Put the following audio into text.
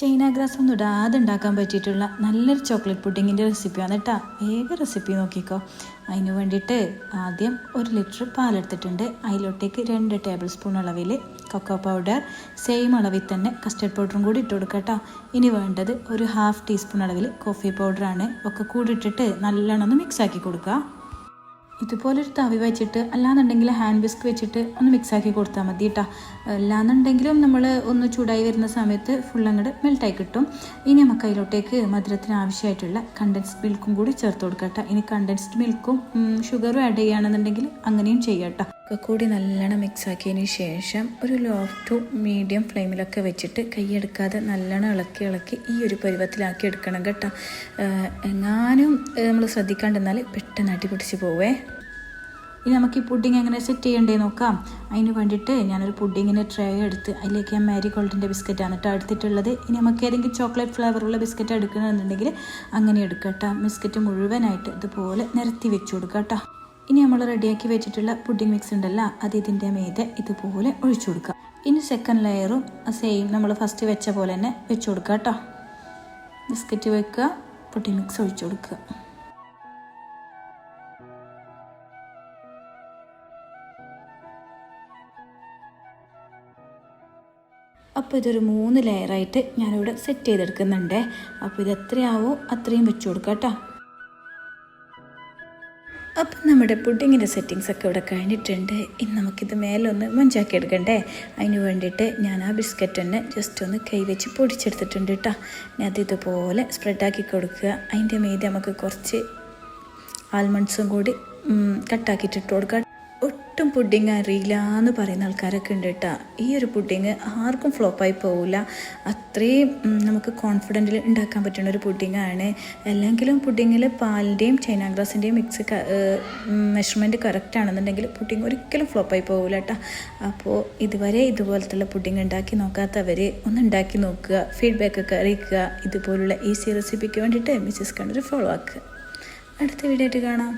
China grass ഒന്നും ഇടാതെ ഉണ്ടാക്കാൻ പറ്റിയിട്ടുള്ള നല്ലൊരു ചോക്ലേറ്റ് പുഡിങ്ങിൻ്റെ റെസിപ്പിയാണ് കേട്ടോ. വേഗം റെസിപ്പി നോക്കിക്കോ. അതിന് വേണ്ടിയിട്ട് ആദ്യം 1 ലിറ്റർ പാലെടുത്തിട്ടുണ്ട്. അതിലോട്ടേക്ക് 2 ടേബിൾ സ്പൂൺ അളവിൽ കൊക്കോ പൗഡർ, സെയിം അളവിൽ തന്നെ കസ്റ്റർഡ് പൗഡറും കൂടി ഇട്ട് കൊടുക്കുക കേട്ടോ. ഇനി വേണ്ടത് ഒരു 1/2 ടീസ്പൂൺ അളവിൽ കോഫി പൗഡറാണ്. ഒക്കെ കൂടി ഇട്ടിട്ട് നല്ലോണം ഒന്ന് മിക്സാക്കി കൊടുക്കുക. ഇതുപോലൊരു തവി വെച്ചിട്ട് അല്ലാന്നുണ്ടെങ്കിൽ ഹാൻഡ് വിസ്ക് വെച്ചിട്ട് ഒന്ന് മിക്സാക്കി കൊടുത്താൽ മതി കേട്ടോ. അല്ലാന്നുണ്ടെങ്കിലും നമ്മൾ ഒന്ന് ചൂടായി വരുന്ന സമയത്ത് ഫുൾ അങ്ങോട്ട് മെൽട്ടായി കിട്ടും. ഇനി നമുക്ക് അതിലോട്ടേക്ക് മധുരത്തിന് ആവശ്യമായിട്ടുള്ള കണ്ടൻസ്ഡ് മിൽക്കും കൂടി ചേർത്ത് കൊടുക്കാം കേട്ടോ. ഇനി കണ്ടൻസ്ഡ് മിൽക്കും ഷുഗറും ആഡ് ചെയ്യുകയാണെന്നുണ്ടെങ്കിൽ അങ്ങനെയും ചെയ്യാം കേട്ടോ. ഒക്കെ കൂടി നല്ലോണം മിക്സാക്കിയതിന് ശേഷം ഒരു ലോ ടു മീഡിയം ഫ്ലെയിമിലൊക്കെ വെച്ചിട്ട് കൈയെടുക്കാതെ നല്ലോണം ഇളക്കി ഈ ഒരു പരുവത്തിലാക്കി എടുക്കണം കേട്ടോ. എങ്ങാനും നമ്മൾ ശ്രദ്ധിക്കാണ്ടെന്നാൽ പെട്ടെന്ന് അടി പിടിച്ച് പോവേ. ഇനി നമുക്ക് ഈ പുഡിങ് എങ്ങനെ സെറ്റ് ചെയ്യണ്ടേ നോക്കാം. അതിന് വേണ്ടിയിട്ട് ഞാനൊരു പുഡിങ്ങിൻ്റെ ട്രേ എടുത്ത് അതിലേക്ക് ഞാൻ മാരിഗോൾഡിൻ്റെ ബിസ്ക്കറ്റാണ് കേട്ടോ എടുത്തിട്ടുള്ളത്. ഇനി നമുക്ക് ഏതെങ്കിലും ചോക്ലേറ്റ് ഫ്ലേവറുള്ള ബിസ്ക്കറ്റ് എടുക്കണമെന്നുണ്ടെങ്കിൽ അങ്ങനെ എടുക്കുക കേട്ടോ. ബിസ്ക്കറ്റ് മുഴുവനായിട്ട് ഇതുപോലെ നിരത്തി വെച്ച് കൊടുക്കുക കേട്ടോ. ഇനി നമ്മൾ റെഡിയാക്കി വെച്ചിട്ടുള്ള പുഡിങ് മിക്സ് ഉണ്ടല്ലോ, അത് ഇതിൻ്റെ മീതെ ഇതുപോലെ ഒഴിച്ചു കൊടുക്കുക. ഇനി സെക്കൻഡ് ലെയറും സെയിം നമ്മൾ ഫസ്റ്റ് വെച്ച പോലെ തന്നെ വെച്ച് കൊടുക്കുക കേട്ടോ. ബിസ്ക്കറ്റ് വെക്കുക, പുഡിങ് മിക്സ് ഒഴിച്ചു കൊടുക്കുക. അപ്പോൾ ഇതൊരു 3 ലെയറായിട്ട് ഞാനിവിടെ സെറ്റ് ചെയ്തെടുക്കുന്നുണ്ട്. അപ്പോൾ ഇത് എത്രയാവോ അത്രയും വെച്ച് കൊടുക്കാം കേട്ടോ. അപ്പം നമ്മുടെ പുഡിങ്ങിൻ്റെ സെറ്റിങ്സൊക്കെ ഇവിടെ കഴിഞ്ഞിട്ടുണ്ട്. ഇനി നമുക്കിത് മേലൊന്ന് മഞ്ചാക്കി എടുക്കണ്ടേ. അതിന് വേണ്ടിയിട്ട് ഞാൻ ആ ബിസ്ക്കറ്റ് തന്നെ ജസ്റ്റ് ഒന്ന് കൈ വെച്ച് പൊടിച്ചെടുത്തിട്ടുണ്ട് കേട്ടോ. ഇനി അത് ഇതുപോലെ സ്പ്രെഡാക്കി കൊടുക്കുക. അതിൻ്റെ മീതെ നമുക്ക് കുറച്ച് ആൽമണ്ട്സും കൂടി കട്ടാക്കിയിട്ടിട്ട് കൊടുക്കുക. ഒട്ടും പുഡിങ് അറിയില്ല എന്ന് പറയുന്ന ആൾക്കാരൊക്കെ ഉണ്ട് കേട്ടോ. ഈ ഒരു പുഡിങ് ആർക്കും ഫ്ലോപ്പായി പോവില്ല. അത്രയും നമുക്ക് കോൺഫിഡൻറ്റിൽ ഉണ്ടാക്കാൻ പറ്റുന്ന ഒരു പുഡിങ്ങാണ്. അല്ലെങ്കിലും പുഡിങ്ങിൽ പാലിൻ്റെയും ചൈന ഗ്രാസിൻ്റെയും മിക്സ് മെഷർമെൻറ്റ് കറക്റ്റ് ആണെന്നുണ്ടെങ്കിൽ പുഡിങ് ഒരിക്കലും ഫ്ലോപ്പായി പോവില്ല കേട്ടോ. അപ്പോൾ ഇതുവരെ ഇതുപോലത്തുള്ള പുഡിങ് ഉണ്ടാക്കി നോക്കാത്തവർ ഒന്ന് ഉണ്ടാക്കി നോക്കുക, ഫീഡ്ബാക്കൊക്കെ അറിയിക്കുക. ഇതുപോലുള്ള ഈസി റെസിപ്പിക്ക് വേണ്ടിയിട്ട് മിസ്സസ് കണ്ണൂർ ഫോളോ ആക്കുക. അടുത്ത വീഡിയോ ആയിട്ട് കാണാം.